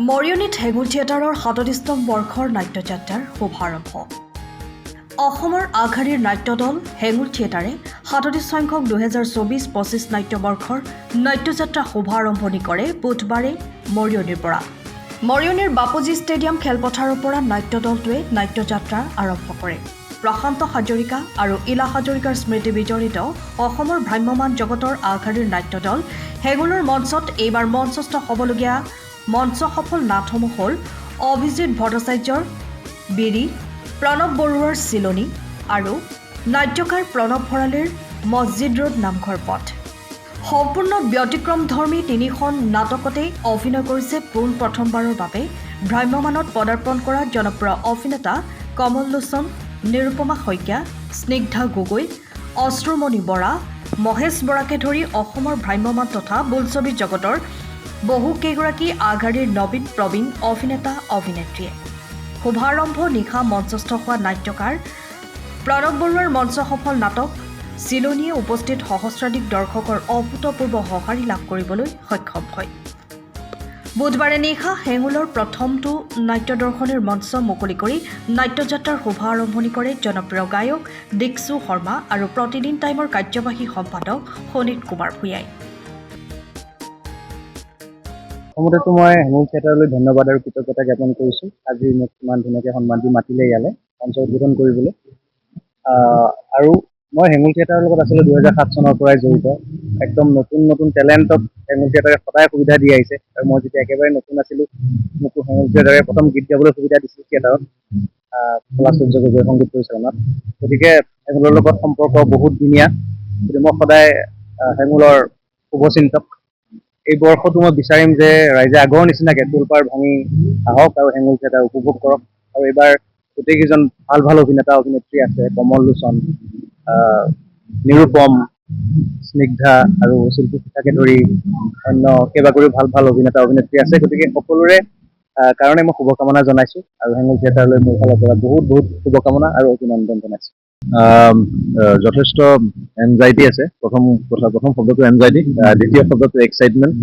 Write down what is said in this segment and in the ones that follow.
মৰিয়নীত হেঙুল থিয়েটাৰৰ ৩৭তম বৰ্ষৰ নাট্যযাত্ৰাৰ শুভাৰম্ভ। অসমৰ আগশাৰীৰ নাট্যদল হেঙুল থিয়েটাৰে ৩৭ সংখ্যক ২০২৪-২৫ নাট্যবৰ্ষৰ নাট্যযাত্ৰা শুভাৰম্ভণি কৰে বুধবাৰে মৰিয়নীৰ পৰা। মৰিয়নীৰ বাপুজী ষ্টেডিয়াম খেলপথাৰৰ পৰা নাট্যদলটোৱে নাট্যযাত্ৰা আৰম্ভ কৰে। প্ৰশান্ত হাজৰিকা আৰু ইলা হাজৰিকাৰ স্মৃতি বিজড়িত অসমৰ ভ্ৰাম্যমাণ জগতৰ আগশাৰীৰ নাট্যদল হেঙুলৰ মঞ্চত এইবাৰ মঞ্চস্থ হ'বলগীয়া মঞ্চ সফল নাটসমূহ হ'ল অভিজিত ভট্টাচাৰ্যৰ বিৰি, প্ৰণৱ বৰুৱাৰ চিলনী আৰু নাট্যকাৰ প্ৰণৱ ভঁৰালীৰ মছজিদ ৰোড নামঘৰ পথ। সম্পূৰ্ণ ব্যতিক্ৰমধৰ্মী তিনিখন নাটকতে অভিনয় কৰিছে পোন প্ৰথমবাৰৰ বাবে ভ্ৰাম্যমাণত পদাৰ্পণ কৰা জনপ্ৰিয় অভিনেতা কমল লোচন, নিৰুপমা শইকীয়া, স্নিগ্ধা গগৈ, অশ্ৰুমণি বৰা, মহেশ বৰাকে ধৰি অসমৰ ভ্ৰাম্যমাণ তথা বোলছবি জগতৰ বহুকেইগৰাকী আগশাৰীৰ নবীন প্ৰবীণ অভিনেতা-অভিনেত্ৰীয়ে। শুভাৰম্ভ নিশা মঞ্চস্থ হোৱা নাট্যকাৰ প্ৰণৱ বৰুৱাৰ মঞ্চ সফল নাটক চিলনীয়ে উপস্থিত সহস্ৰাধিক দৰ্শকৰ অভূতপূৰ্ব সঁহাৰি লাভ কৰিবলৈ সক্ষম হয়। বুধবাৰে নিশা হেঙুলৰ প্ৰথমটো নাট্যদৰ্শনীৰ মঞ্চ মুকলি কৰি নাট্যযাত্ৰাৰ শুভাৰম্ভণি কৰে জনপ্ৰিয় গায়ক দীক্ষু শৰ্মা আৰু প্ৰতিদিন টাইমৰ কাৰ্যবাহী সম্পাদক শোণিত কুমাৰ ভূঞাই। প্ৰথমতেতো মই হেঙুল থিয়েটাৰলৈ ধন্যবাদ আৰু কৃতজ্ঞতা জ্ঞাপন কৰিছোঁ। আজি মোক ইমান ধুনীয়াকৈ সন্মান দি মাতিলে ইয়ালৈ মঞ্চ উদ্বোধন কৰিবলৈ। আৰু মই হেঙুল থিয়েটাৰৰ লগত আচলতে ২০০৭ চনৰ পৰাই জড়িত। একদম নতুন টেলেণ্টক হেঙুল থিয়েটাৰে সদায় সুবিধা দি আহিছে আৰু মই যেতিয়া একেবাৰে নতুন আছিলোঁ মোকো হেঙুল থিয়েটাৰে প্ৰথম গীত গাবলৈ সুবিধা দিছিল থিয়েটাৰত, পলাশচন্দ্ৰ গগৈৰ সংগীত পৰিচালনাত। গতিকে হেঙুলৰ লগত সম্পৰ্ক বহুত ধুনীয়া। গতিকে মই সদায় হেঙুলৰ শুভচিন্তক। এই বৰ্ষটো মই বিচাৰিম যে ৰাইজে আগৰ নিচিনাকৈ তোলপাৰ ভাঙি আহক আৰু হেঙুল থিয়েটাৰ উপভোগ কৰক। আৰু এইবাৰ গোটেইকেইজন ভাল অভিনেতা অভিনেত্ৰী আছে, কমল লোচন, নিৰুপম, স্নিগ্ধা আৰু শিল্পী শিখাকে ধৰি অন্য কেইবাগৰাকীও ভাল অভিনেতা অভিনেত্ৰী আছে। গতিকে সকলোৰে কাৰণে মই শুভকামনা জনাইছোঁ আৰু হেঙুল থিয়েটাৰলৈ মোৰ ফালৰ পৰা বহুত শুভকামনা আৰু অভিনন্দন জনাইছোঁ। যথেষ্ট এনজাইটি আছে। প্ৰথম শব্দটো এনজাইটি, দ্বিতীয় শব্দটো এক্সাইটমেণ্ট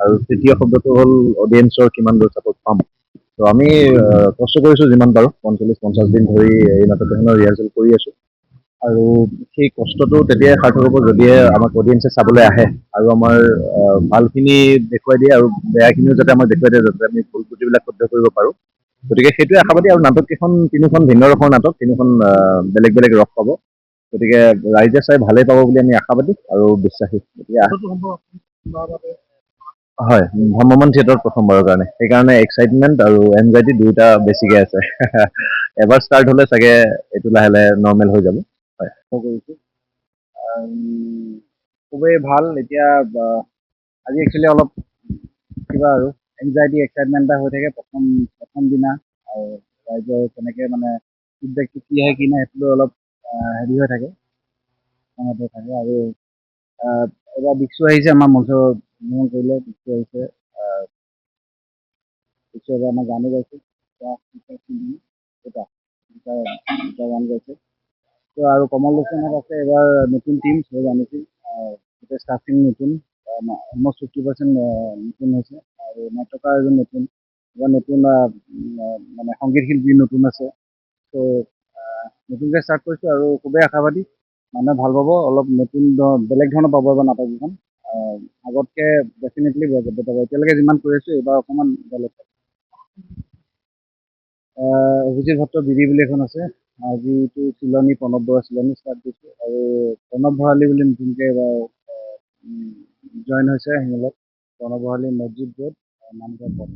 আৰু তৃতীয় শব্দটো হ'ল অডিয়েন্সৰ কিমান দূৰ ছাপোৰ্ট পাম। ত' আমি কষ্ট কৰিছোঁ যিমান পাৰোঁ, ৪৫-৫০ দিন ধৰি এই নাটকখনৰ ৰিহাৰ্চেল কৰি আছোঁ আৰু সেই কষ্টটো তেতিয়াই সাৰ্থক হ'ব যদিহে আমাক অডিয়েন্সে চাবলৈ আহে আৰু আমাৰ ভালখিনি দেখুৱাই দিয়ে আৰু বেয়াখিনিও যাতে আমাক দেখুৱাই দিয়ে, যাতে আমি ভুল ত্ৰুটিবিলাক শুদ্ধ কৰিব পাৰোঁ। গতিকে সেইটোৱে আশাবাদী। আৰু নাটককেইখন তিনিখন ভিন্ন ৰসৰ নাটক, তিনিখন বেলেগ ৰস পাব। গতিকে ৰাইজে চাই ভালেই পাব বুলি আমি আশাবাদী আৰু বিশ্বাসী। গতিকে হয়, ভ্ৰাম্যমাণ থিয়েটাৰত প্ৰথমবাৰৰ কাৰণে, সেইকাৰণে এক্সাইটমেণ্ট আৰু এনজাইটি দুয়োটা বেছিকৈ আছে। এবাৰ ষ্টাৰ্ট হ'লে চাগে এইটো লাহে নৰ্মেল হৈ যাব। হয়, কৰিছোঁ খুবেই ভাল। এতিয়া আজি একচুৱেলি অলপ কিবা আৰু এনজাইটি এক্সাইটমেণ্ট এটা হৈ থাকে প্ৰথম দিনা, আৰু ৰাইজৰ কেনেকৈ মানে ফিডবেকটো কি আহে কি নাই সেইটো অলপ হেৰি হৈ থাকে আৰু এবাৰ দীক্ষু আহিছে আমাৰ মঞ্চ নিৰ্মাণ কৰিলে। দীক্ষু আহিছে, দীক্ষু এবাৰ আমাৰ গানো গাইছে, গান গাইছে। ত' আৰু কমল লোচনত আছে এবাৰ নতুন টিম, চবে জানিছিল গোটেই ষ্টাফিং নতুন, অলমষ্ট 50% নতুন হৈছে আৰু নাট্যকাৰ এজন নতুন, এবাৰ নতুন মানে সংগীত শিল্পী নতুন আছে। ত' নতুনকৈ ষ্টাৰ্ট কৰিছোঁ আৰু খুবেই আশাবাদী, মানুহে ভাল পাব। অলপ নতুন বেলেগ ধৰণৰ পাব এবাৰ নাটককেইখন, আগতকৈ ডেফিনেটলি বেলেগ পাব। এতিয়ালৈকে যিমান কৰি আছোঁ এইবাৰ অকণমান বেলেগ পাব। অভিজিত ভট্টৰ বিৰি বুলি এখন আছে, আজিতো চিলনী, প্ৰণৱ বৰুৱাৰ চিলনী ষ্টাৰ্ট দিছোঁ আৰু প্ৰণৱ ভঁৰালী বুলি নতুনকৈ এইবাৰ জইন হৈছে হেঙুলত, প্ৰণৱ ভঁৰালী মছজিদ ৰোড নামঘৰ পথ।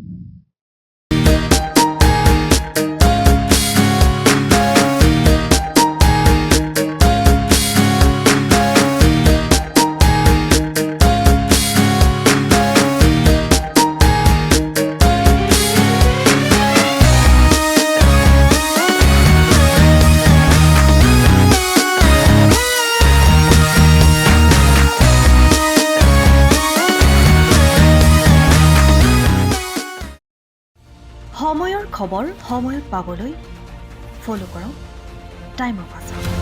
সময়ৰ খবৰ সময়ত পাবলৈ ফ'ল' কৰক টাইম অফ আছাম।